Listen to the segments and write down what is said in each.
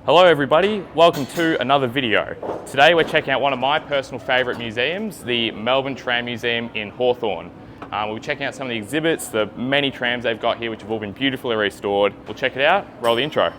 Hello everybody, welcome to another video. Today we're checking out one of my personal favourite museums, the Melbourne Tram Museum in Hawthorn. We'll be checking out some of the exhibits, the many trams they've got here which have all been beautifully restored. We'll check it out, roll the intro.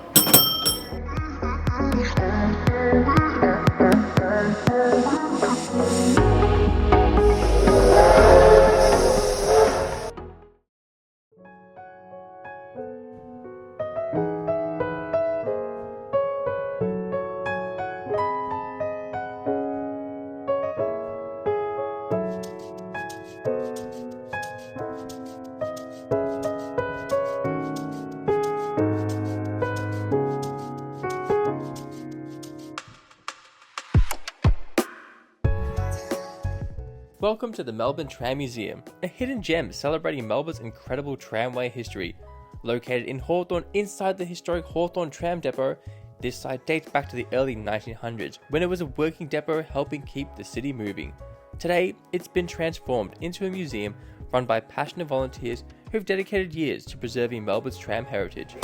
Welcome to the Melbourne Tram Museum, a hidden gem celebrating Melbourne's incredible tramway history. Located in Hawthorn inside the historic Hawthorn Tram depot, this site dates back to the early 1900s when it was a working depot helping keep the city moving. Today, it's been transformed into a museum run by passionate volunteers who have dedicated years to preserving Melbourne's tram heritage.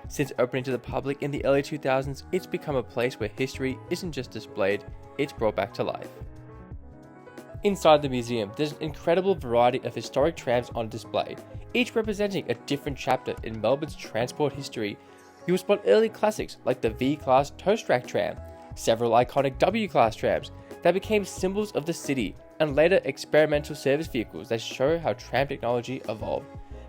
Since opening to the public in the early 2000s, it's become a place where history isn't just displayed, it's brought back to life. Inside the museum, there's an incredible variety of historic trams on display, each representing a different chapter in Melbourne's transport history. You will spot early classics like the V-Class toast rack tram, several iconic W-Class trams that became symbols of the city, and later experimental service vehicles that show how tram technology evolved.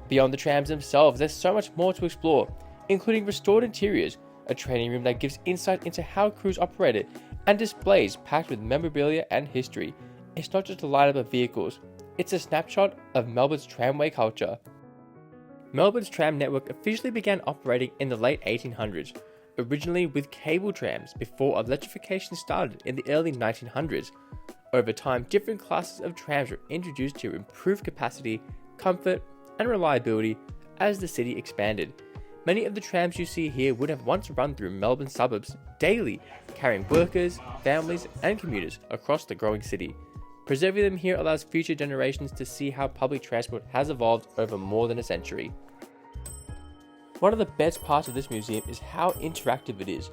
Beyond the trams themselves, there's so much more to explore, including restored interiors, a training room that gives insight into how crews operated, and displays packed with memorabilia and history. It's not just a lineup of vehicles, it's a snapshot of Melbourne's tramway culture. Melbourne's tram network officially began operating in the late 1800s, originally with cable trams before electrification started in the early 1900s. Over time, different classes of trams were introduced to improve capacity, comfort, and reliability as the city expanded. Many of the trams you see here would have once run through Melbourne suburbs daily, carrying workers, families, and commuters across the growing city. Preserving them here allows future generations to see how public transport has evolved over more than a century. One of the best parts of this museum is how interactive it is.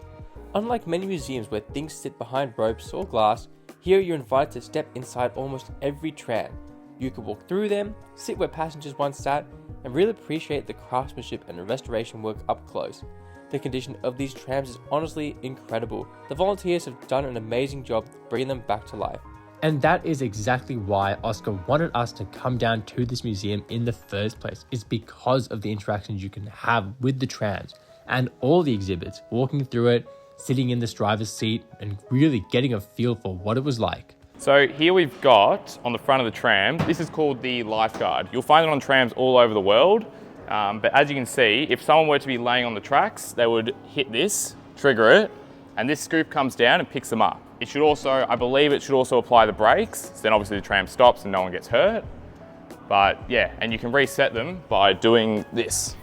Unlike many museums where things sit behind ropes or glass, here you're invited to step inside almost every tram. You can walk through them, sit where passengers once sat, and really appreciate the craftsmanship and restoration work up close. The condition of these trams is honestly incredible. The volunteers have done an amazing job bringing them back to life. And that is exactly why Oscar wanted us to come down to this museum in the first place, is because of the interactions you can have with the trams and all the exhibits, walking through it, sitting in this driver's seat, and really getting a feel for what it was like. So here we've got, on the front of the tram, this is called the lifeguard. You'll find it on trams all over the world, but as you can see, if someone were to be laying on the tracks, they would hit this, trigger it, and this scoop comes down and picks them up. It should also, I believe it should also apply the brakes, so then obviously the tram stops and no one gets hurt. But yeah, and you can reset them by doing this.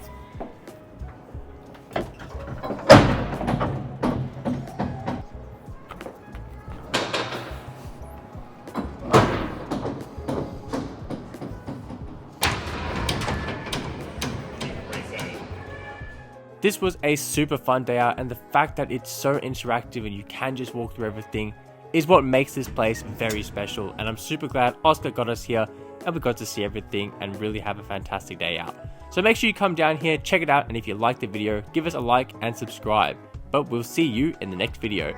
This was a super fun day out, and the fact that it's so interactive and you can just walk through everything is what makes this place very special. And I'm super glad Oscar got us here and we got to see everything and really have a fantastic day out. So make sure you come down here, check it out, and if you liked the video, give us a like and subscribe. But we'll see you in the next video.